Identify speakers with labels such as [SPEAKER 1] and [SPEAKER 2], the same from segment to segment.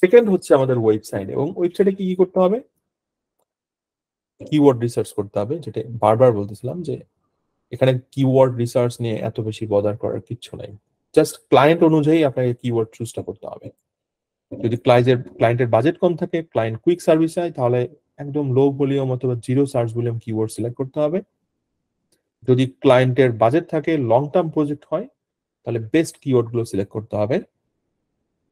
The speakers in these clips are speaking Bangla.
[SPEAKER 1] সেকেন্ড হচ্ছে আমাদের ওয়েবসাইট, এবং ওয়েবসাইটে কি কি করতে হবে? কিওয়ার্ড রিসার্চ করতে হবে, যেটা বারবার বলতেছিলাম যে এখানে কিওয়ার্ড রিসার্চ নিয়ে এত বেশি বদার করার কিচ্ছু নাই। জাস্ট ক্লায়েন্ট অনুযায়ী আপনাকে কিওয়ার্ড চুজটা করতে হবে। যদি ক্লায়েন্টের বাজেট কম থাকে, ক্লায়েন্ট কুইক সার্ভিস চায়, তাহলে একদম লো ভলিউম অথবা zero search volume keyword select করতে হবে। যদি ক্লায়েন্টের বাজেট থাকে, লং টার্ম প্রজেক্ট হয়, তাহলে বেস্ট কিওয়ার্ড গুলো সিলেক্ট করতে হবে।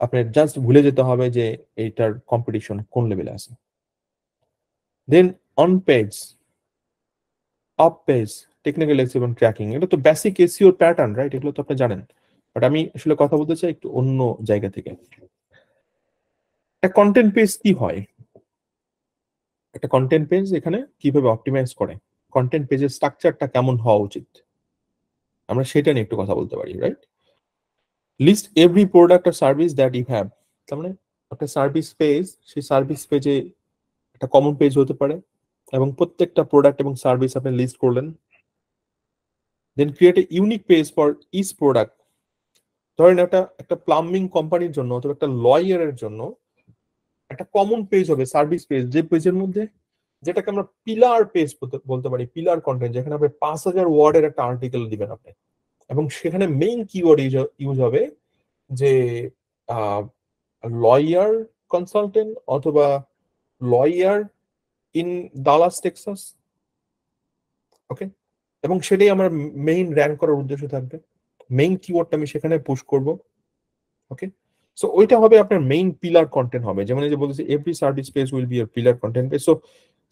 [SPEAKER 1] আপনার জাস্ট ভুলে যেতে হবে যে এইটার কম্পিটিশন কোন লেভেলে আছে। Then on page, off page, technical এবং ট্র্যাকিং, এটা তো বেসিক এসইও প্যাটার্ন, রাইট? এগুলো তো আপনি জানেন। বাট আমি আসলে কথা বলতে চাই একটু অন্য জায়গা থেকে। একটা কন্টেন্ট পেজ কি হয়? একটা কন্টেন্ট পেজ এখানে কিভাবে অপটিমাইজ করে, কন্টেন্ট পেজের স্ট্রাকচারটা কেমন হওয়া উচিত, আমরা সেটা নিয়ে একটু কথা বলতে পারি, রাইট? লিস্ট এভরি প্রোডাক্ট আর সার্ভিস দ্যাট ইউ হ্যাভ। তার মানে একটা সার্ভিস পেজ, সেই সার্ভিস পেজে একটা কমন পেজ হতে পারে, এবং প্রত্যেকটা প্রোডাক্ট এবং সার্ভিস আপনি লিস্ট করলেন। Then create a unique page for each product. ধরেন একটা প্লাম্বিং কোম্পানির জন্য অথবা একটা লয়ারের জন্য একটা কমন পেজ হবে, সার্ভিস পেজ, যে পেজের মধ্যে, যেটাকে আমরা পিলার পেজ বলতে পারি, পিলার কন্টেন্ট, যেখানে আপনি 5000 ওয়ার্ডের একটা আর্টিকেল দিবেন আপনি, এবং সেখানে মেইন কিওয়ার্ড ইউজ হবে যে লয়ার কনসালটেন্ট অথবা লয়ার ইন ডালাস টেক্সাস। ওকে, এবং সেটাই আমার মেইন র্যাঙ্ক করার উদ্দেশ্য থাকবে, মেইন কিওয়ার্ডটা আমি সেখানে পুশ করব। ওকে, সো ওইটা হবে আপনার মেইন পিলার কন্টেন্ট হবে। যেমন এই যে বলতেছি every service page will B A pillar content page. So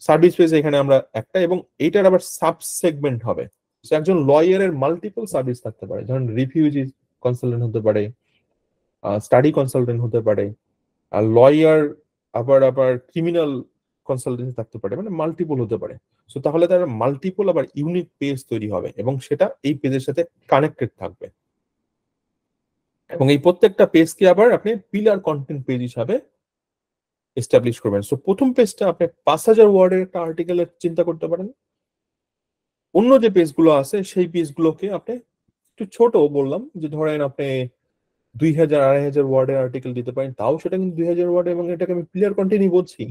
[SPEAKER 1] service page এখানে আমরা একটা, এবং এইটার আবার সাব সেগমেন্ট হবে। সো একজন লয়ারের মাল্টিপল সার্ভিস থাকতে পারে, ধরেন রিফিউজি কনসালটেন্ট হতে পারে, স্টাডি কনসালটেন্ট হতে পারে, আর লয়ার আবার আবার ক্রিমিনাল কনসালটেন্সি থাকতে পারে, মানে মাল্টিপল হতে পারে। সো তাহলে তার মাল্টিপল আবার ইউনিক পেজ তৈরি হবে, এবং সেটা এই পেজের সাথে কানেক্টেড থাকবে, এবং এই প্রত্যেকটা পেজকে আবার আপনি পিলার কন্টেন্ট পেজ হিসাবে এস্টাবলিশ করবেন। সো প্রথম পেজটা আপনি 5000 ওয়ার্ডের একটা আর্টিকেলের চিন্তা করতে পারেন। অন্য যে পেজগুলো আছে সেই পেজগুলোকে আপনি একটু ছোট বললাম, যে ধরেন আপনি 2000 2500 ওয়ার্ডের আর্টিকেল দিতে পারেন, তাও সেটা কিন্তু 2000 ওয়ার্ড, এবং এটাকে আমি পিলার কন্টেন্টই বলছি।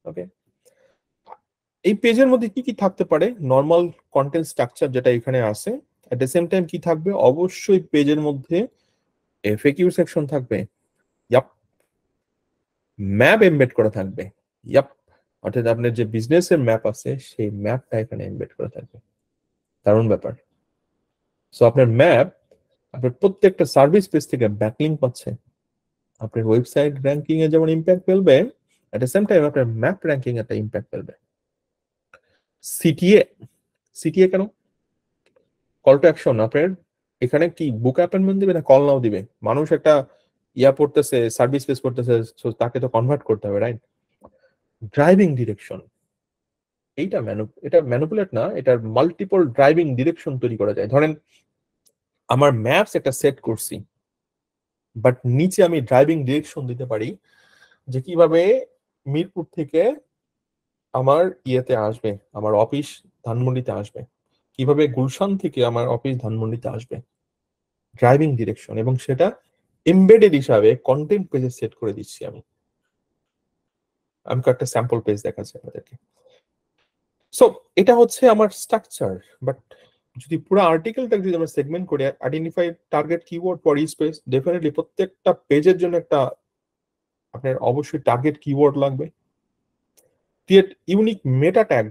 [SPEAKER 1] ওকে, এই পেজের মধ্যে কি কি থাকতে পারে? নর্মাল কন্টেন্ট স্ট্রাকচার যেটা এখানে আছে, এট দ্য সেম টাইম কি থাকবে? অবশ্যই পেজের মধ্যে এফএকিউ সেকশন থাকবে, ইয়াপ, ম্যাপ এমবেড করা থাকবে, ইয়াপ, অর্থাৎ আপনার যে বিজনেসের ম্যাপ আছে সেই ম্যাপটা এখানে এমবেড করা থাকবে। দারুণ ব্যাপার। সো আপনার ম্যাপ আপনার প্রত্যেকটা সার্ভিস পেজ থেকে ব্যাকলিংক পাচ্ছে, আপনার ওয়েবসাইট র্যাঙ্কিং এ যেমন ইম্প্যাক্ট ফেলবে, এট দ্য সেম টাইম আপনার ম্যাপ র্যাঙ্কিং একটা ইম্প্যাক্ট ফেলবে। সিটিএ, সিটিএ কেন? Call to action. আপনার এখানে কি বুক অ্যাপয়েন্টমেন্ট দিবে না কল নাও দিবে? মানুষ একটা পড়তেছে, সার্ভিস পেজ করতেছে, তাকে তো কনভার্ট করতে হবে, রাইট? ড্রাইভিং ডিরেকশন, এটা ম্যানুপুলেট না, এটার মাল্টিপল ড্রাইভিং ডিরেকশন তৈরি করা যায়। ধরেন আমার ম্যাপস একটা সেট করছি, বাট নিচে আমি ড্রাইভিং ডিরেকশন দিতে পারি, যে কিভাবে মিরপুর থেকে আমার ইয়েতে আসবে, আমার অফিস ধানমন্ডিতে আসবে, কিভাবে গুলশান থেকে আমার অফিস ধানমন্ডিতে আসবে, ড্রাইভিং ডিরেকশন, এবং সেটা এমবেডেড হিসাবে কন্টেন্ট পেজে সেট করে দিচ্ছি আমি। একটা স্যাম্পল পেজ দেখাচ্ছি আপনাদেরকে। সো এটা হচ্ছে আমার স্ট্রাকচার। বাট যদি পুরো আর্টিকেলটাকে যদি আমরা সেগমেন্ট করি, identify target keyword for each page, definitely প্রত্যেকটা পেজের জন্য একটা আপনার অবশ্যই টার্গেট কিওয়ার্ড লাগবে। Create unique meta tag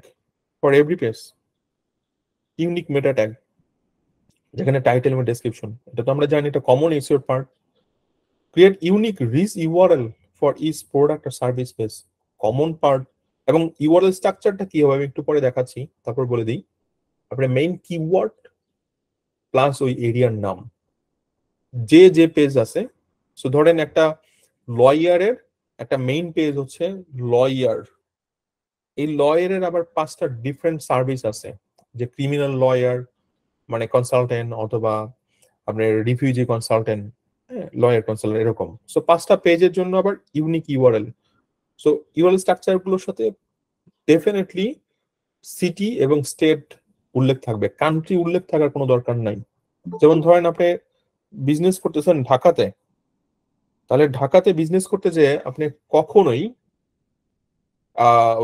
[SPEAKER 1] for every page, unique meta tag, যেখানে টাইটেল এবং ডেসক্রিপশন, এটা তো আমরা জানি এটা common SEO part. Create unique rich URL for each product আর সার্ভিস পেজ, কমন পার্ট। এবং ইউআরএল স্ট্রাকচারটা কি হবে আমি একটু পরে দেখাচ্ছি, তারপর বলে দিই। আপনার মেইন কিওয়ার্ড প্লাস ওই এরিয়ার নাম, যে পেজ আছে। সো ধরেন একটা লয়ারের একটা মেইন পেজ হচ্ছে লয়ার, এই লয়ারের আবার 5টা ডিফারেন্ট সার্ভিস আছে, যে ক্রিমিনাল লয়ার মানে কনসালটেন্ট, অথবা আপনার রিফিউজি কনসালটেন্ট, লয়ার কনসালটেন্ট, এরকম। সো 5টা পেজের জন্য আবার unique URL. So URL structure গুলোর সাথে ডেফিনেটলি সিটি এবং স্টেট উল্লেখ থাকবে, কান্ট্রি উল্লেখ থাকার কোনো দরকার নাই। যেমন ধরেন আপনি বিজনেস করতেছেন ঢাকাতে, তাহলে ঢাকাতে বিজনেস করতে যে আপনি কখনোই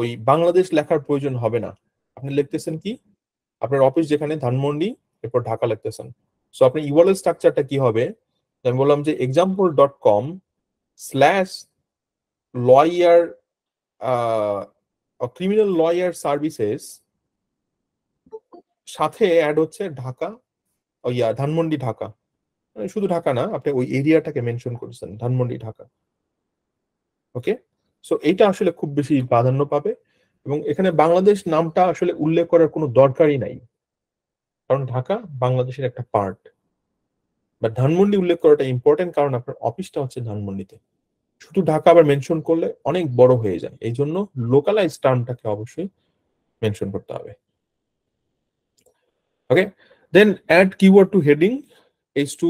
[SPEAKER 1] ওই বাংলাদেশ লেখার প্রয়োজন হবে না। আপনি লিখতেছেন কি, আপনার অফিস যেখানে ধানমন্ডি, এরপর ঢাকা লিখতেছেন। সো আপনি ইউআরএল স্ট্রাকচারটা কি হবে, আমি বললাম যে example.com/lawyer ক্রিমিনাল লয়ার সার্ভিসেস, সাথে অ্যাড হচ্ছে ঢাকা, ধানমন্ডি ঢাকা। মানে শুধু ঢাকা না, আপনি ওই এরিয়াটাকে মেনশন করেছেন, ধানমন্ডি ঢাকা। ওকে, সো এইটা আসলে খুব বেশি প্রাধান্য পাবে, এবং এখানে বাংলাদেশ নামটা আসলে উল্লেখ করার কোনো দরকারই নাই, কারণ ঢাকা বাংলাদেশের একটা পার্ট। বা ধানমন্ডি উল্লেখ করাটা ইম্পর্টেন্ট, কারণ আপনার অফিসটা হচ্ছে ধানমন্ডিতে। শুধু ঢাকা আবার মেনশন করলে অনেক বড় হয়ে যায়, এই জন্য লোকালাইজ টার্মটাকে অবশ্যই মেনশন করতে হবে। Okay, then add keyword to heading, H2,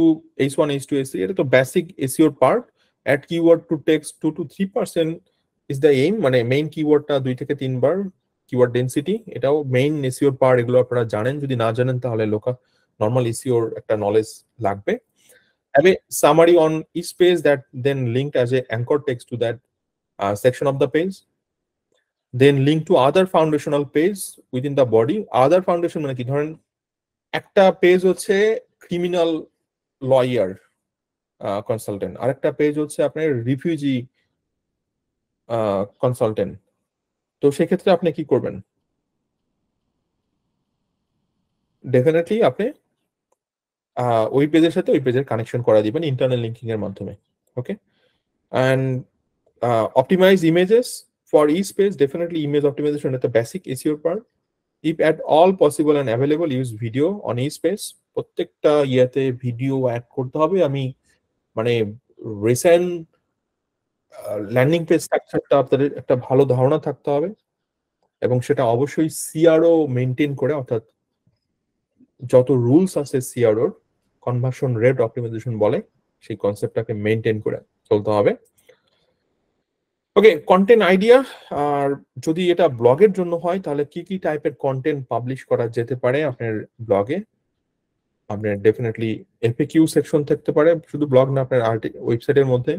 [SPEAKER 1] H1, H2, H3, এটা তো বেসিক এসইওর part. Add keyword to text 2 to 3% is the aim, মানে মেইন কিওয়ার্ডটা 2 থেকে 3 বার। কিওয়ার্ড ডেনসিটি, এটাও মেইন এসইওর পার্ট, এগুলো আপনারা জানেন, যদি না জানেন তাহলে নর্মাল এসইওর একটা নলেজ লাগবে। Have a summary on each page that then linked as a anchor text to that section of the page. Then link to other foundational page within the body. Other foundation মানে কি, ধরেন একটা পেজ হচ্ছে ক্রিমিনাল লয়ার কনসালটেন্ট, আরেকটা পেজ হচ্ছে আপনার রিফিউজি কনসালটেন্ট। তো সেক্ষেত্রে আপনি কি করবেন, ডেফিনেটলি আপনি ওই পেজের সাথে ওই পেজের কানেকশন করা দিবেন ইন্টারনাল লিঙ্কিং এর মাধ্যমে। ওকে, and optimize images for each page. Definitely image optimization is the basic SEO part. If at all possible and available, use video on each page. প্রত্যেকটা ইয়াতে ভিডিও অ্যাড করতে হবে। আমি মানে রিসেন্ট ল্যান্ডিং পেজ স্ট্রাকচারটা আপনাদের একটা ভালো ধারণা থাকতে হবে, এবং সেটা অবশ্যই সিআরও মেনটেন করে, অর্থাৎ যত রুলস আছে সিআরওর, কনভার্সন রেট অপটিমাইজেশন বলে, সেই কনসেপ্টটাকে মেনটেন করে চলতে হবে। ওকে, কন্টেন্ট আইডিয়া। আর যদি এটা ব্লগের জন্য হয়, তাহলে কি কি টাইপের কন্টেন্ট পাবলিশ করা যেতে পারে আপনার ব্লগে? আপনার ডেফিনেটলি এফএকিউ সেকশন থাকতে পারে, শুধু ব্লগ না, আপনার ওয়েবসাইটের মধ্যে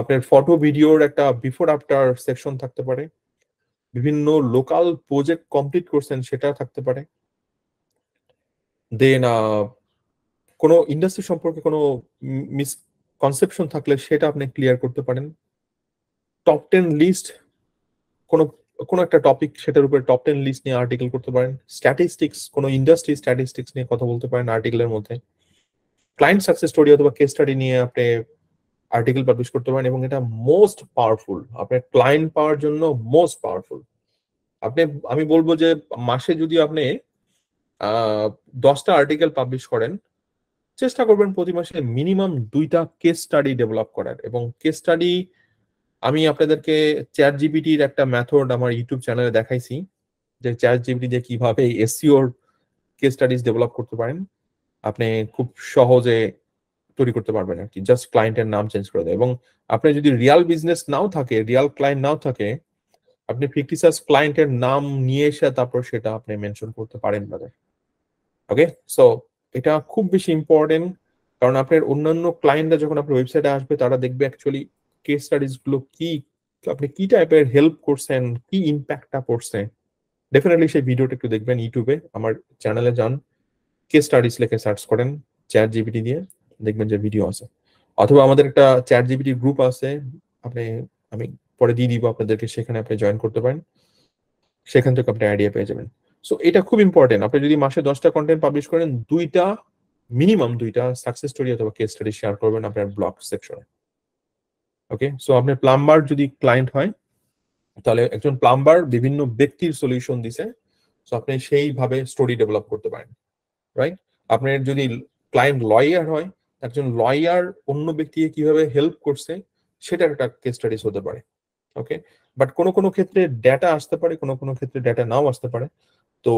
[SPEAKER 1] আপনার ফটো ভিডিওর একটা বিফোর আফটার সেকশন থাকতে পারে, বিভিন্ন লোকাল প্রজেক্ট কমপ্লিট করছেন সেটা থাকতে পারে। দেন কোনো ইন্ডাস্ট্রি সম্পর্কে কোনো মিসকনসেপশন থাকলে সেটা আপনি ক্লিয়ার করতে পারেন। টপ 10 লিস্ট, কোনো কোনো একটা টপিক, সেটার উপরে টপ 10 লিস্ট নিয়ে আর্টিকেল করতে পারেন। স্ট্যাটিস্টিক্স, কোনো ইন্ডাস্ট্রি স্ট্যাটিস্টিক্স নিয়ে কথা বলতে পারেন আর্টিকেলের মধ্যে। ক্লায়েন্ট সাকসেস স্টোরি অথবা কেস স্টাডি নিয়ে আপনি আর্টিকেল পাবলিশ করতে পারেন, এবং এটা মোস্ট পাওয়ারফুল আপনার ক্লায়েন্ট পাওয়ার জন্য, মোস্ট পাওয়ারফুল। আমি বলবো যে মাসে যদি আপনি 10টা আর্টিকেল পাবলিশ করেন, চেষ্টা করবেন প্রতি মাসে মিনিমাম 2টা কেস স্টাডি ডেভেলপ করার। এবং কেস স্টাডি আমি আপনাদেরকে চ্যাট জিপিটির একটা মেথড আমার ইউটিউব চ্যানেলে দেখাইছি, যে চ্যাট জিপিটি দিয়ে কিভাবে এসইওর কেস স্টাডিজ ডেভেলপ করতে পারেন, আপনি খুব সহজে তৈরি করতে পারবেন আর কি, জাস্ট ক্লায়েন্টের নাম চেঞ্জ করে দেয়। এবং আপনি যদি রিয়াল বিজনেস নাও থাকে, রিয়াল ক্লায়েন্ট নাও থাকে, আপনি ফিকটিসাস ক্লায়েন্টের নাম নিয়ে এসে তারপর সেটা আপনি মেনশন করতে পারেন তাদের। ওকে, সো এটা খুব বেশি ইম্পর্টেন্ট, কারণ আপনার অন্যান্য ক্লায়েন্টরা যখন আপনার ওয়েবসাইটে আসবে, তারা দেখবে অ্যাকচুয়ালি কেস স্টাডিজ গুলো কি, আপনি কি টাইপের হেল্প করছেন, কি ইম্প্যাক্টটা পড়ছে। ডেফিনেটলি সেই ভিডিওটা একটু দেখবেন ইউটিউবে, আমার চ্যানেলে যান, কেস স্টাডিজ লিখে সার্চ করেন চ্যাট জিপিটি দিয়ে, দেখবেন যে ভিডিও আছে। অথবা আমাদের একটা চ্যাট জিপিটি গ্রুপ আছে, আমি পরে দিয়ে দিব আপনাদেরকে, সেখানে আপনি জয়েন করতে পারেন, সেখান থেকে আপনি আইডিয়া পেয়ে যাবেন। সো এটা খুব ইম্পর্টেন্ট, আপনি যদি মাসে 10টা কন্টেন্ট পাবলিশ করেন, মিনিমাম দুইটা সাকসেস স্টোরি অথবা কেস স্টাডি শেয়ার করবেন আপনার ব্লগ সেকশনে। ওকে, সো আপনার প্লাম্বার যদি ক্লায়েন্ট হয়, তাহলে একজন প্লাম্বার বিভিন্ন ব্যক্তির সলিউশন দিছে, সো আপনি সেইভাবে স্টোরি ডেভেলপ করতে পারেন, রাইট? আপনার যদি ক্লায়েন্ট লয়ার হয়, একজন লয়ার অন্য ব্যক্তিকে কিভাবে হেল্প করছে, সেটার একটা কেস স্টাডিজ হতে পারে। ওকে, বাট কোনো কোনো ক্ষেত্রে ডেটা আসতে পারে, কোনো কোনো ক্ষেত্রে ডেটা নাও আসতে পারে। তো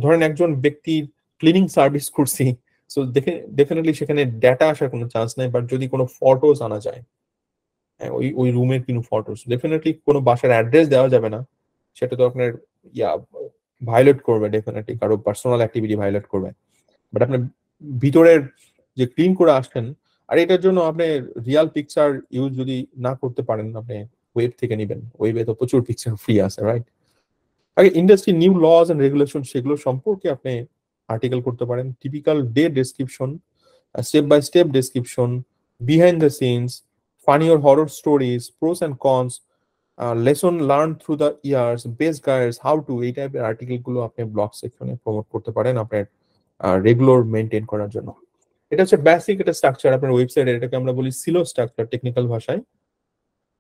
[SPEAKER 1] ধরেন একজন ব্যক্তির ক্লিনিং সার্ভিস করছি, সো ডেফিনেটলি সেখানে ডেটা আসার কোনো চান্স নাই। বাট যদি কোনো ফটোস আনা যায়, ওই ওই রুমের কোনো ফটোস, ডেফিনেটলি কোনো বাসার অ্যাড্রেস দেওয়া যাবে না, সেটা তো আপনার ভায়োলেট করবে, ডেফিনেটলি কারো পার্সোনাল অ্যাক্টিভিটি ভায়োলেট করবে। বাট আপনার ভিতরের যে ক্লিন করে আসছেন, আর এটার জন্য আপনি রিয়াল পিকচার ইউজ যদি না করতে পারেন, আপনি ওয়েব থেকে নেবেন, ওয়েবে তো প্রচুর পিকচার ফ্রি আছে, রাইট? আগে industry new laws and regulation সেগুলো সম্পর্কে আপনি আর্টিকেল করতে পারেন, typical day description, step by step description, behind the scenes, funny or horror stories, pros and cons, lesson learn through the years, best guides, how to, এই টাইপের আর্টিকেল গুলো আপনি ব্লগ সেকশনে প্রমোট করতে পারেন আপনার রেগুলার মেনটেন করার জন্য। এটা হচ্ছে বেসিক একটা স্ট্রাকচার আপনার ওয়েবসাইটের, এটাকে আমরা বলি সিলো স্ট্রাকচার টেকনিক্যাল ভাষায়।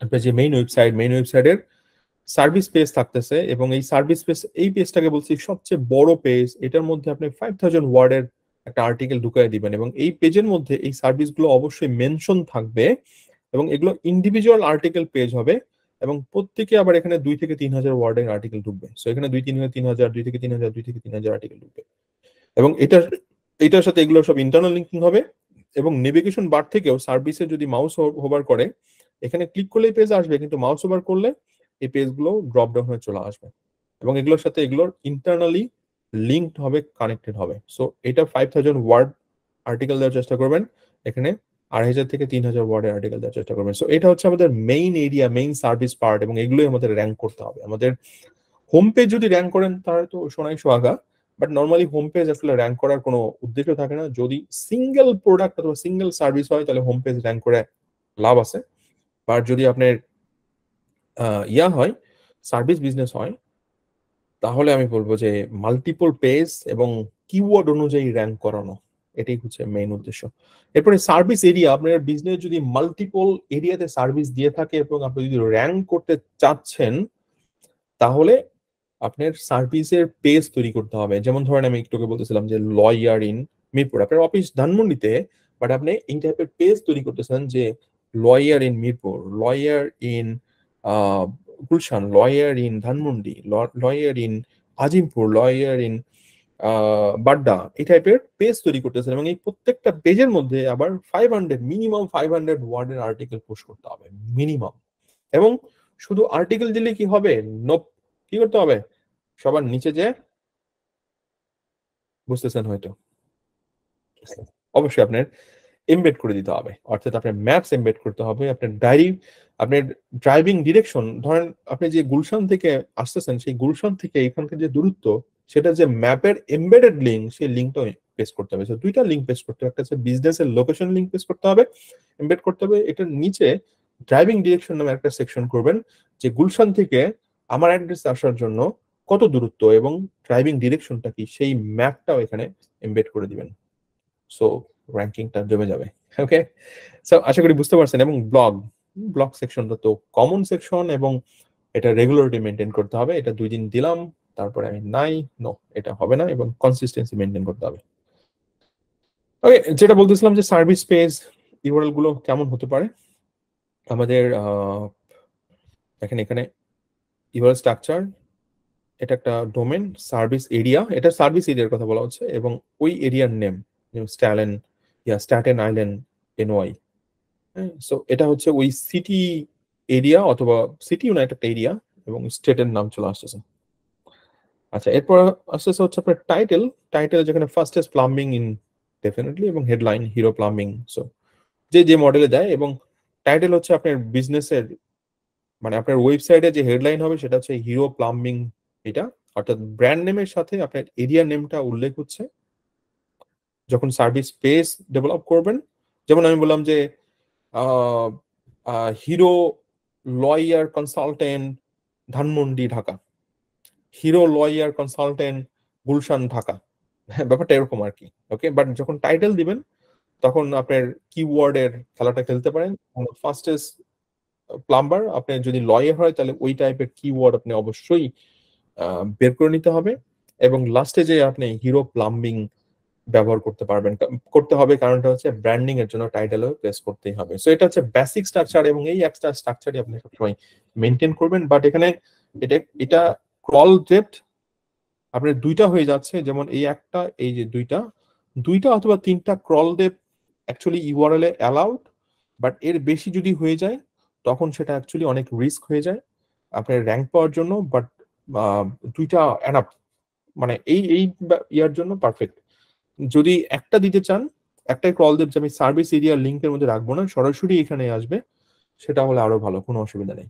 [SPEAKER 1] আপনার যে মেইন ওয়েবসাইটের সার্ভিস পেজ থাকতেছে, এবং এই সার্ভিস পেজ, এই পেজটাকে বলছি সবচেয়ে বড় পেজ, এটার মধ্যে আপনি 5000 ওয়ার্ডের একটা আর্টিকেল ঢুকাই দিবেন, এবং এই পেজের মধ্যে এই সার্ভিসগুলো অবশ্যই মেনশন থাকবে, এবং এগুলো ইন্ডিভিজুয়াল আর্টিকেল পেজ হবে, এবং প্রত্যেকে আবার এখানে 2 থেকে 3000 ওয়ার্ডের আর্টিকেল ঢুকবে। সো এখানে 2-3000 2 থেকে 3000 আর্টিকেল ঢুকবে, এবং এটার সাথে এগুলো সব ইন্টারনাল লিঙ্কিং হবে। এবং নেভিগেশন বার থেকেও সার্ভিসে যদি মাউস হোভার করে, এখানে ক্লিক করলেই পেজ আসবে, কিন্তু মাউস ওভার করলে এই পেজগুলো ড্রপ ডাউন হয়ে চলে আসবে, এবং এগুলোর সাথে এগুলোর ইন্টারনালি লিঙ্কড হবে, কানেক্টেড হবে। সো এটা 5000 ওয়ার্ড আর্টিকেল দেওয়ার চেষ্টা করবেন, এখানে 2500 থেকে 3000 ওয়ার্ডের আর্টিকেল দেওয়ার চেষ্টা করবেন। সো এটা হচ্ছে আমাদের main area, main service part, এবং এগুলোই আমাদের র্যাঙ্ক করতে হবে। আমাদের হোম পেজ যদি র্যাঙ্ক করেন তাহলে তো সোনাই সোহাগা, বাট নর্মালি হোম পেজ আসলে র্যাঙ্ক করার কোনো উদ্দেশ্য থাকে না। যদি সিঙ্গেল প্রোডাক্ট অথবা সিঙ্গেল সার্ভিস হয় তাহলে হোম পেজ র্যাঙ্ক করে লাভ আছে, বাট যদি আপনার হয়, সার্ভিস বিজনেস হয়, তাহলে আমি বলবো যে মাল্টিপল পেজ এবং কিওয়ার্ড অনুযায়ী র্যাঙ্ক করানো, এটাই হচ্ছে মেইন উদ্দেশ্য। এরপরে সার্ভিস এরিয়া, আপনার বিজনেস যদি মাল্টিপল এরিয়াতে সার্ভিস দিয়ে থাকে এবং আপনি যদি র্যাঙ্ক করতে চাচ্ছেন, তাহলে আপনার সার্ভিসের পেজ তৈরি করতে হবে। যেমন ধরেন আমি একটু বলতেছিলাম যে লয়ার ইন মিরপুর, আপনার অফিস ধানমন্ডিতে, বাট আপনি এই টাইপের পেজ তৈরি করতেছেন যে lawyer in Mirpur, lawyer in Gulshan, lawyer in Dhanmondi, lawyer in Azimpur, lawyer in Badda, এই টাইপের পেজ তৈরি করতেছেন, এবং এই প্রত্যেকটা পেজের মধ্যে আবার মিনিমাম 500 ওয়ার্ডের আর্টিকেল পোস্ট করতে হবে মিনিমাম। এবং শুধু আর্টিকেল দিলে কি হবে? নোপ, কি করতে হবে? সবার নিচে যে, বুঝতেছেন হয়তো, অবশ্যই আপনার এমবেড করে দিতে হবে, অর্থাৎ আপনার ম্যাপস এমবেড করতে হবে, আপনার ডায়েরি, আপনার ড্রাইভিং ডিরেকশন। ধরেন আপনি যে গুলশান থেকে আসতেছেন, সেই গুলশান থেকে এখানকার যে দূরত্ব, সেটা যে ম্যাপের এমবেডেড লিঙ্ক, সেই লিঙ্কটা পেস্ট করতে হবে। দুইটা লিঙ্ক পেস্ট করতে হবে, একটা হচ্ছে বিজনেসের লোকেশন লিঙ্ক পেস্ট করতে হবে, এমবেড করতে হবে। এটার নিচে ড্রাইভিং ডিরেকশন নামে একটা সেকশন করবেন, যে গুলশান থেকে আমার অ্যাড্রেস আসার জন্য কত দূরত্ব এবং ড্রাইভিং ডিরেকশনটা কি, সেই ম্যাপটাও এখানে এমবেড করে দিবেন। সো র্যাঙ্কিংটা জমে যাবে। ওকে, সো আশা করি বুঝতে পারছেন। এবং ব্লগ সেকশনটা তো কমন সেকশন, এবং এটা রেগুলারিটি মেনটেন করতে হবে। এটা 2 দিন দিলাম, তারপরে আমি নাই, নো, এটা হবে না, এবং কনসিস্টেন্সি মেনটেন করতে হবে। ওকে, যেটা বলতেছিলাম যে সার্ভিস পেজ ইউআরএল গুলো কেমন হতে পারে। আমাদের দেখেন এখানে ইউআরএল স্ট্রাকচার, এটা একটা ডোমেন, সার্ভিস এরিয়া, এটা সার্ভিস এরিয়ার কথা বলা হচ্ছে, এবং ওই এরিয়ার নেম, যেমন স্ট্যাটেন আইল্যান্ড NY। সো এটা হচ্ছে ওই সিটি এরিয়া অথবা সিটি ইউনাইটেড এরিয়া, এবং স্টেটের নাম চলে আসতেছে। আচ্ছা, এরপর আসতেছে হচ্ছে আপনার টাইটেল যেখানে ফার্স্টেস্ট প্লাম্বিং ইন ডেফিনেটলি, এবং হেডলাইন হিরো প্লাম্বিং। সো যে মডেলে দেয়, এবং টাইটেল হচ্ছে আপনার বিজনেসের, মানে আপনার ওয়েবসাইটে যে হেডলাইন হবে সেটা হচ্ছে হিরো প্লাম্বিং, এটা অর্থাৎ ব্র্যান্ড নেমের সাথে আপনার এরিয়া নেমটা উল্লেখ হচ্ছে যখন সার্ভিস পেজ ডেভেলপ করবেন। যেমন আমি বললাম যে hero lawyer consultant Dhanmondi Dhaka, hero lawyer consultant Gulshan Dhaka, ব্যাপারটা এরকম আর কি। ওকে, বাট যখন টাইটেল দিবেন তখন আপনার কিওয়ার্ডের খেলাটা খেলতে পারেন। ফার্স্টেস্ট প্লাম্বার, আপনি যদি লয়ার হয় তাহলে ওই টাইপের কিওয়ার্ড আপনি অবশ্যই বের করে নিতে হবে, এবং লাস্টে যে আপনি হিরো প্লাম্বিং ব্যবহার করতে হবে, কারণটা হচ্ছে ব্র্যান্ডিং এর জন্য টাইটেলও প্লেস করতেই হবে। সো এটা হচ্ছে বেসিক স্ট্রাকচার, এবং এই একটা স্ট্রাকচারই আপনি সবসময় মেনটেন করবেন। বাট এখানে এটা ক্রল ডেপথ আপনার 2টা হয়ে যাচ্ছে, যেমন এই একটা, এই যে দুইটা অথবা 3টা crawl depth actually URL A allowed, but এর বেশি যদি হয়ে যায় তখন সেটা অ্যাকচুয়ালি অনেক রিস্ক হয়ে যায় আপনার র্যাঙ্ক পাওয়ার জন্য। বাট 2টা এনাফ, মানে এই ইয়ার জন্য পারফেক্ট। যদি একটা দিতে চান, একটাই ক্রল দেব যে আমি সার্ভিস এরিয়া লিঙ্কের মধ্যে রাখবো না, সরাসরি এখানে আসবে, সেটা হলে আরো ভালো, কোনো অসুবিধা নেই।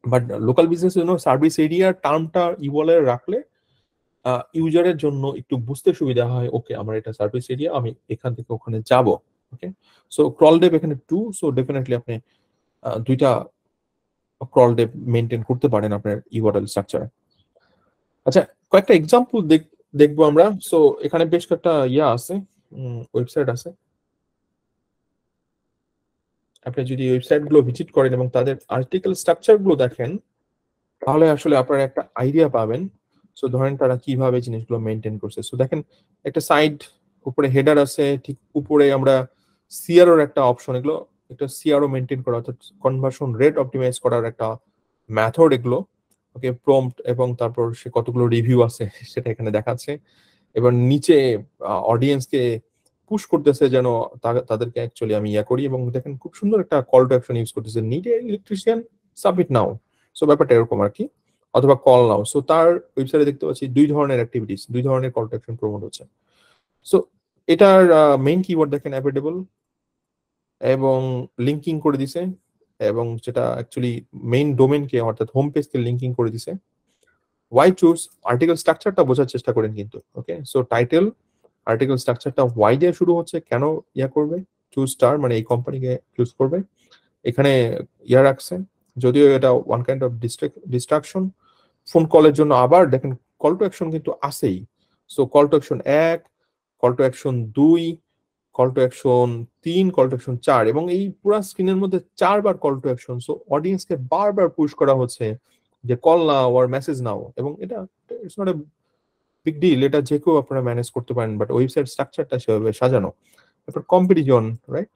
[SPEAKER 1] বাট লোকাল বিজনেস জন্য সার্ভিস এরিয়া টার্মটা ইউআরএল রাখলে ইউজারের জন্য একটু বুঝতে সুবিধা হয়, ওকে আমার এটা সার্ভিস এরিয়া, আমি এখান থেকে ওখানে যাব। ওকে, সো ক্রল ডেপ এখানে 2, সো ডেফিনেটলি আপনি দুইটা ক্রল ডেপ মেনটেন করতে পারেন আপনার ইউআরএল স্ট্রাকচারে। আচ্ছা, কয়েকটা এক্সাম্পল দেখবো আমরা। সো এখানে বেশ কয়েকটা আছে, ওয়েবসাইট আছে। আপনি যদি ওয়েবসাইট গুলো ভিজিট করেন এবং তাদের আর্টিকেল স্ট্রাকচার গুলো দেখেন, তাহলে আসলে আপনারা একটা আইডিয়া পাবেন। সো ধরেন তারা কিভাবে জিনিসগুলো মেনটেন করছে। সো দেখেন একটা সাইড, উপরে হেডার আছে, ঠিক উপরে আমরা সিআরও একটা অপশন, এগুলো একটা সিআরও মেনটেন করা, অর্থাৎ কনভার্সন রেট অপটিমাইজ করার একটা মেথড এগুলো। ওকে, প্রম্পট এবং তারপর সে কতগুলো রিভিউ আছে সেটা এখানে দেখাচ্ছে। এবার নিচে অডিয়েন্সকে পুশ করতেছে যেন তাদেরকে অ্যাকচুয়ালি আমি করি, এবং দেখেন খুব সুন্দর একটা কল টু অ্যাকশন ইউজ করতেছে, নিড ইলেকট্রিশিয়ান সাবমিট নাও। সো ব্যাপারটা এরকম আর কি, অথবা কল নাও। সো তার ওয়েবসাইটে দেখতে পাচ্ছি দুই ধরনের অ্যাক্টিভিটিস, দুই ধরনের কল টু অ্যাকশন প্রমোট হচ্ছে। সো এটার মেইন কিওয়ার্ড দেখেন অ্যাভেলেবল, এবং লিঙ্কিং করে দিছে, এবং যেটা অ্যাকচুয়ালি মেইন ডোমেনকে অর্থাৎ হোম পেজকে লিঙ্কিং করে দিছে। ওয়াই চুজ, আর্টিকেল স্ট্রাকচারটা বোঝার চেষ্টা করেন কিন্তু। ওকে, সো টাইটেল আর্টিকেল স্ট্রাকচারটা ওয়াই দিয়ে শুরু হচ্ছে, কেন করবে, চুজ স্টার মানে এই কোম্পানিকে চুজ করবে। এখানে রাখছে, যদিও এটা one kind of distraction. Phone কলের জন্য আবার দেখেন কল টু অ্যাকশন কিন্তু আছেই। So call to action 1, call to action 2, call to action 3, call to action 4, এবং এই পুরো স্ক্রিনের মধ্যে 4বার কল টু অ্যাকশন। সো অডিয়েন্সকে বারবার পুশ করা হচ্ছে যে কল নাও আর মেসেজ নাও, এবং এটা it's not a big deal, এটা যে কেউ আপনারা ম্যানেজ করতে পারেন, বাট ওয়েবসাইট স্ট্রাকচারটা সেভাবে সাজানো। তারপর কম্পারিজন, রাইট,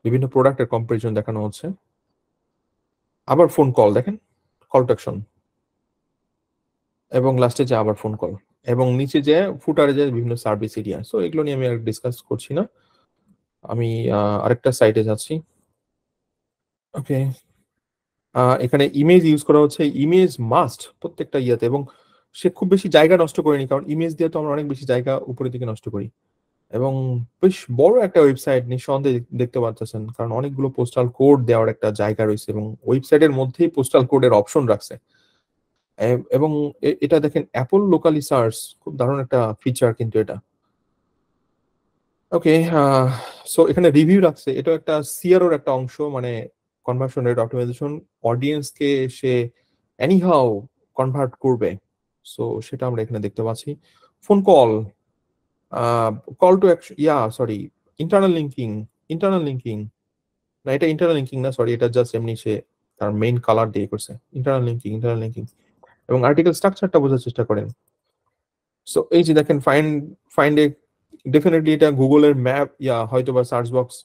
[SPEAKER 1] বিভিন্ন প্রোডাক্টের কম্পারিজন দেখানো হচ্ছে। আবার ফোন কল, দেখেন কল টু অ্যাকশন, এবং লাস্টে যে আবার ফোন কল, এবং নিচে যে ফুটারে যে বিভিন্ন সার্ভিস এরিয়া। সো এগুলো নিয়ে আমি আর ডিসকাস করছি না, আমি আরেকটা সাইটে যাচ্ছি। ওকে, এখানে ইমেজ ইউজ করা হচ্ছে, ইমেজ মাস্ট প্রত্যেকটা ইয়াতে, এবং সে খুব বেশি জায়গা নষ্ট করেনি, কারণ ইমেজ দিয়ে তো আমরা অনেক বেশি জায়গা উপরের দিকে নষ্ট করি। এবং বেশ বড় একটা ওয়েবসাইট নিঃসন্দেহে দেখতে পাচ্ছেন, কারণ অনেকগুলো পোস্টাল কোড দেওয়ার একটা জায়গা রয়েছে, এবং ওয়েবসাইটের মধ্যেই পোস্টাল কোডের অপশন রাখছে। এবং এটা দেখেন অ্যাপল লোকালি সার্চ, খুব দারুণ একটা ফিচার কিন্তু এটা। ওকে, সো এখানে রিভিউ রাখছে, এটা একটা সিআরওর একটা অংশ, মানে কনভার্সন রেট অপটিমাইজেশন, অডিয়েন্সকে সে এনিহাউ কনভার্ট করবে। সো সেটা আমরা এখানে দেখতে পাচ্ছি। Phone call, call to action, sorry, internal linking, internal linking না, এটা ইন্টারনাল লিঙ্কিং না, সরি, এটা জাস্ট এমনি সে তার মেইন কালার দিয়ে করছে। ইন্টারনাল লিঙ্কিং, ইন্টারনাল লিঙ্কিং, এবং আর্টিকেল স্ট্রাকচারটা বোঝার চেষ্টা করেন। সো এই যে দেখেন ফাইন্ডে ডেফিনেটলি এটা গুগলের ম্যাপ হয়তো বা সার্চ বক্স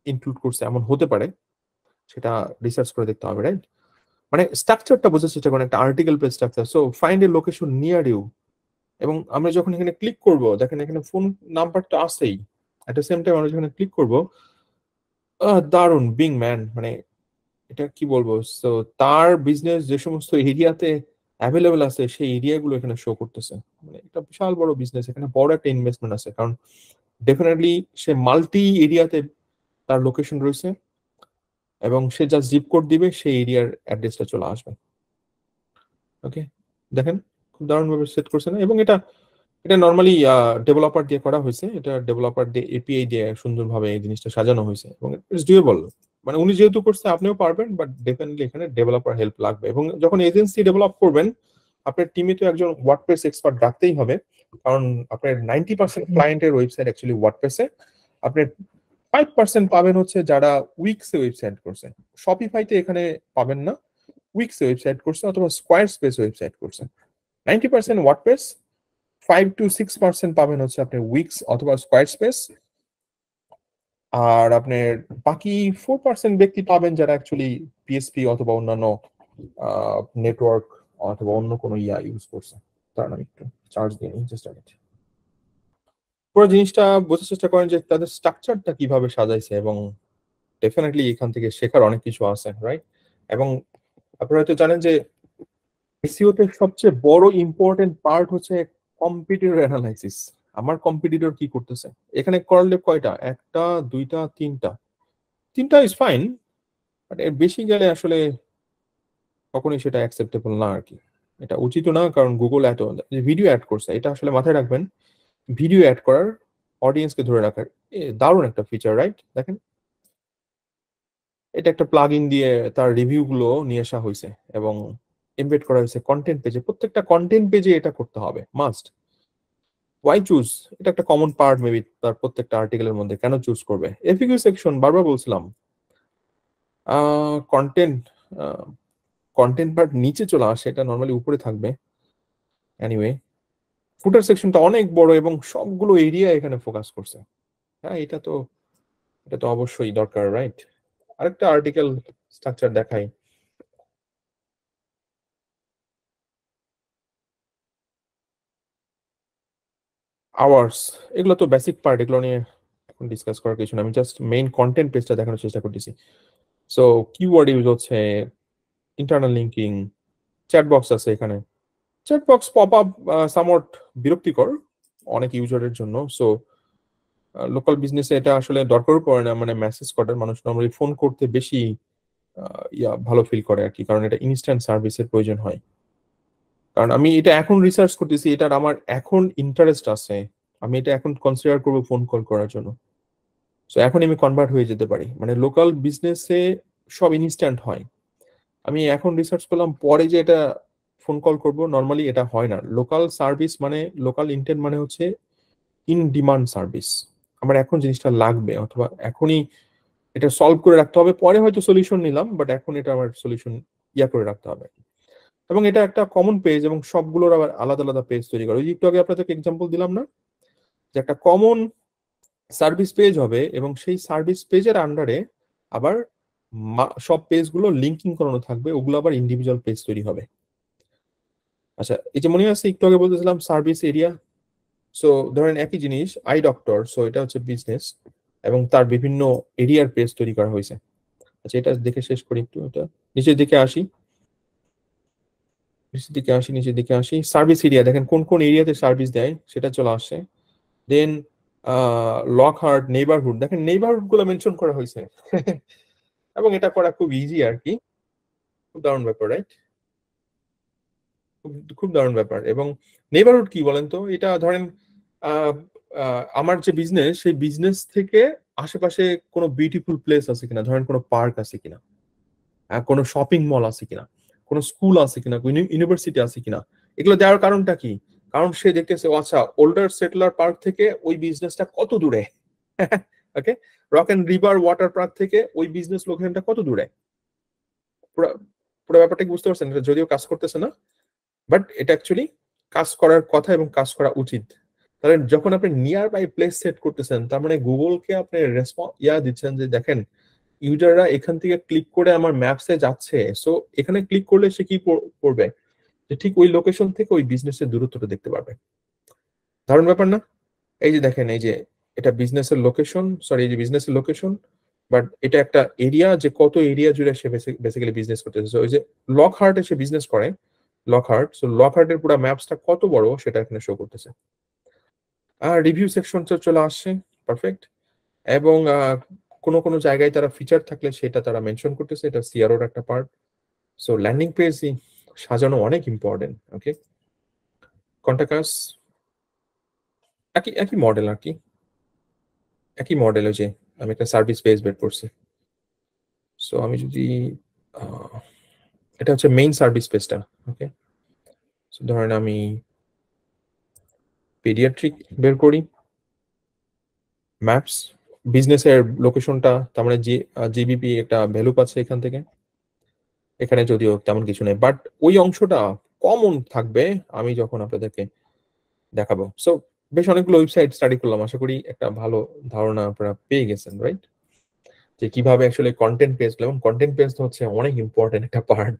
[SPEAKER 1] ইনক্লুড করছে, এমন হতে পারে, সেটা রিসার্চ করে দেখতে হবে, রাইট। মানে স্ট্রাকচারটা বোঝার চেষ্টা করেন, একটা article page structure. So find a location near you, এবং আমরা যখন এখানে ক্লিক করব, দেখেন এখানে ফোন নাম্বারটা আসেই, এট দ্য সেম টাইম আমরা যখন ক্লিক করব, দারুন বিং ম্যান, মানে এটা কি বলবো। তো তার বিজনেস যে সমস্ত এরিয়াতে অ্যাভেলেবেল আছে, সেই এরিয়াগুলো এখানে শো করতেছে। মানে এটা বিশাল বড় বিজনেস, এখানে বড় একটা ইনভেস্টমেন্ট আছে, কারণ ডেফিনেটলি সে মাল্টি এরিয়াতে তার লোকেশন রয়েছে, এবং সে জাস্ট জিপ কোড দিবে, সেই এরিয়ার অ্যাড্রেসটা চলে আসবে। ওকে, দেখেন খুব দারুণ ভাবে সেট করছে না, এবং এটা নর্মালি ডেভেলপার দিয়ে করা হয়েছে, এটা ডেভেলপার দিয়ে এপিআই দিয়ে সুন্দরভাবে এই জিনিসটা সাজানো হয়েছে, এবং ইটস ডুয়েবল। মানে উনি যেহেতু করছে আপনিও পারবেন, বাট ডেফিনেটলি এখানে ডেভেলপার হেল্প লাগবে। এবং যখন এজেন্সি ডেভেলপ করবেন, আপনার টিমে তো একজন ওয়ার্ডপ্রেস এক্সপার্ট রাখতেই হবে, কারণ আপনার 90% ক্লায়েন্টের ওয়েবসাইট অ্যাকচুয়ালি ওয়ার্ডপ্রেসে, আপনি 5% পাবেন হচ্ছে যারা উইক্সে ওয়েবসাইট করছে। শপিফাইতে এখানে পাবেন না, উইক্সে ওয়েবসাইট করছে অথবা স্কোয়ার স্পেস ওয়েবসাইট করছে। 90% ওয়ার্ডপ্রেস, 5 to 6% পাবেন হচ্ছে আপনি উইক্স অথবা স্কোয়ার স্পেস, আর আপনার বাকি 4% ব্যক্তি পাবেন যারা অ্যাকচুয়ালি পিএসপি অথবা অন্যান্য নেটওয়ার্ক অথবা অন্য কোনো ইউজ করছে। তার আমি একটু চার্জ দিয়ে নিই, জাস্ট পুরো জিনিসটা বোঝার চেষ্টা করেন যে তাদের স্ট্রাকচারটা কিভাবে সাজাইছে, এবং ডেফিনেটলি এখান থেকে শেখার অনেক কিছু আছে, রাইট। এবং আপনারা হয়তো জানেন যে এসইও তে সবচেয়ে বড় ইম্পর্টেন্ট পার্ট হচ্ছে কম্পিটিটর অ্যানালাইসিস। আমার কম্পিটিটর কি করতেছে। এখানে করলে কয়টা, একটা দুইটা তিনটা, তিনটা ইজ ফাইন, বাট এর বেশি গেলে আসলে কখনোই সেটা অ্যাকসেপ্টেবল না আর কি। এটা উচিত না, কারণ গুগল এত ভিডিও অ্যাড করছে, এটা আসলে মাথায় রাখবেন। ভিডিও অ্যাড করার, অডিয়েন্সকে ধরে রাখার দারুণ একটা ফিচার, রাইট? দেখেন, এটা একটা প্লাগ ইন দিয়ে তার রিভিউ গুলো নিয়ে আসা হয়েছে এবং এমবেড করা হয়েছে কন্টেন্ট পেজে। প্রত্যেকটা কন্টেন্ট পেজে এটা করতে হবে, মাস্ট। Y choose? এটা একটা কমন পার্ট মেবি তার প্রত্যেকটা আর্টিকেলের মধ্যে। কেন চুজ করবে? এফিকিউ সেকশন, বারবার বলছিলাম। কন্টেন্ট, কন্টেন্ট পার্ট নিচে চলে আসে, এটা নর্মালি উপরে থাকবে। এনিওয়ে, ফুটার সেকশনটা অনেক বড় এবং সবগুলো এরিয়া এখানে ফোকাস করছে। হ্যাঁ, এটা তো অবশ্যই দরকার, রাইট? আরেকটা আর্টিকেল স্ট্রাকচার দেখাই। আওয়ার্স, এগুলো তো বেসিক পার্ট, এগুলো নিয়ে এখন ডিসকাস করার কিছু না। আমি জাস্ট মেইন কন্টেন্ট পেজটা দেখানোর চেষ্টা করতেছি। সো কিওয়ার্ড ইউজ হচ্ছে, ইন্টারনাল লিঙ্কিং, চ্যাট বক্স আছে এখানে। Chat box pop up somewhat বিরক্তিকর অনেক ইউজারের জন্য। সো লোকাল বিজনেসে এটা আসলে দরকারও পড়ে না, মানে মেসেজ করার, মানুষ নর্মালি ফোন করতে বেশি ভালো ফিল করে আর কি, কারণ এটা ইনস্ট্যান্ট সার্ভিসের প্রয়োজন হয়। কারণ আমি এটা এখন রিসার্চ করতেছি, এটার আমার এখন ইন্টারেস্ট আছে, আমি এটা এখন কনসিডার করবো ফোন কল করার জন্য। সো এখন আমি কনভার্ট হয়ে যেতে পারি, মানে লোকাল বিজনেসে সব ইনস্ট্যান্ট হয়। আমি এখন রিসার্চ করলাম পরে যে এটা ফোন কল করব, নর্মালি এটা হয় না। লোকাল সার্ভিস মানে, লোকাল ইন্টেন্ট মানে হচ্ছে ইন ডিমান্ড সার্ভিস। আমার এখন জিনিসটা লাগবে, অথবা এখনই এটা সলভ করে রাখতে হবে, পরে হয়তো সলিউশন নিলাম, বাট এখন এটা আমার সলিউশন করে রাখতে হবে। এবং এটা একটা কমন পেজ এবং সবগুলোর আবার আলাদা আলাদা পেজ তৈরি করে। ওই যে একটু আগে আপনাদেরকে এক্সাম্পল দিলাম না, যে একটা কমন সার্ভিস পেজ হবে এবং সেই সার্ভিস পেজের আন্ডারে আবার সব পেজগুলো লিঙ্কিং করানো থাকবে, ওগুলো আবার ইন্ডিভিজুয়াল পেজ তৈরি হবে। আচ্ছা, এই যে মনে আছে একটু আগে বলতেছিলাম সার্ভিস এরিয়া। সো ধরেন একই জিনিস আই ডক্টর, সো এটা হচ্ছে বিজনেস এবং তার বিভিন্ন এরিয়ার পেজ তৈরি করা হয়েছে। আচ্ছা, এটা দেখে শেষ করি একটু। এটা নিচের দিকে আসি, নিচের দিকে আসি। সার্ভিস এরিয়া দেখেন কোন কোন এরিয়াতে সার্ভিস দেয় সেটা চলে আসে। দেন লক হার্ট, নেইবারহুড, দেখেন নেইবারহুড গুলো মেনশন করা হয়েছে এবং এটা করা খুব ইজি আর কি। খুব দারুণ ব্যাপার, রাইট? খুব খুব দারুণ ব্যাপার। এবং নেইবারহুড কি বলেন তো, এটা ধরেন আমার যে বিজনেস, সেই বিজনেস থেকে আশেপাশে কোনো বিউটিফুল প্লেস আছে কিনা, ধরেন কোনো পার্ক আছে কিনা, কোনো শপিং মল আছে কিনা, কোনো স্কুল আছে কিনা, কোনো ইউনিভার্সিটি আছে কিনা। এগুলো দেওয়ার কারণটা কি? কারণ সে দেখতেছে, ও আচ্ছা, ওল্ডার সেটেলার পার্ক থেকে ওই বিজনেসটা কত দূরে okay, Rock and River water park থেকে ওই বিজনেস লোকেশনটা কত দূরে। পুরো পুরো ব্যাপারটা কি বুঝতে পারছেন? এটা যদিও কাজ করতেছে না, বাট এটা অ্যাকচুয়ালি কাজ করার কথা এবং কাজ করা উচিত। তাহলে যখন আপনি নিয়ার বাই প্লেস সেট করতেছেন, তার মানে গুগলকে আপনি রেসপন্স দিচ্ছেন যে দেখেন, ইউজাররা এখান থেকে ক্লিক করে আমার ম্যাপসে যাচ্ছে, সো এখানে ক্লিক করলে সে কি করবে, যে ঠিক ওই লোকেশন থেকে ওই বিজনেসের দূরত্বটা দেখতে পারবে। দারুণ ব্যাপার না? এই যে দেখেন, এই যে এটা বিজনেসের লোকেশন, সরি, এই যে বিজনেসের লোকেশন, বাট এটা একটা এরিয়া, যে কত এরিয়া জুড়ে সে বেসিক্যালি বিজনেস করতেছে। ওই যে লক হার্টে সে বিজনেস করে, লক হার্ট, সো লক হার্টের পুরো ম্যাপসটা কত বড় সেটা এখানে শো করতেছে। আর রিভিউ সেকশন চলে আসছে, পারফেক্ট। এবং কোনো কোনো জায়গায় তারা ফিচার থাকলে সেটা তারা মেনশন করতেছে, এটা সিআরওর একটা পার্ট। সো ল্যান্ডিং পেজ সাজানো অনেক ইম্পর্টেন্ট। ওকে, কন্টাকাস একই একই মডেল আর কি, একই মডেল। যে আমি একটা সার্ভিস পেজ বের করছি। সো আমি যদি আহ, এটা হচ্ছে মেইন সার্ভিস পেজটা। ওকে, সো ধরেন আমি পেডিয়াট্রিক বের করি, ম্যাপস, বিজনেসের লোকেশনটা, তার মানে জিবিপি একটা ভ্যালু পাচ্ছে এখান থেকে। এখানে যদিও তেমন কিছু নেই, বাট ওই অংশটা কমন থাকবে আমি যখন আপনাদেরকে দেখাবো। সো বেশ অনেকগুলো ওয়েবসাইট স্টাডি করলাম, আশা করি একটা ভালো ধারণা আপনারা পেয়ে গেছেন, রাইট? যে কিভাবে আসলে কন্টেন্ট পেজ, এবং কন্টেন্ট পেজ হচ্ছে অনেক ইম্পর্টেন্ট একটা পার্ট।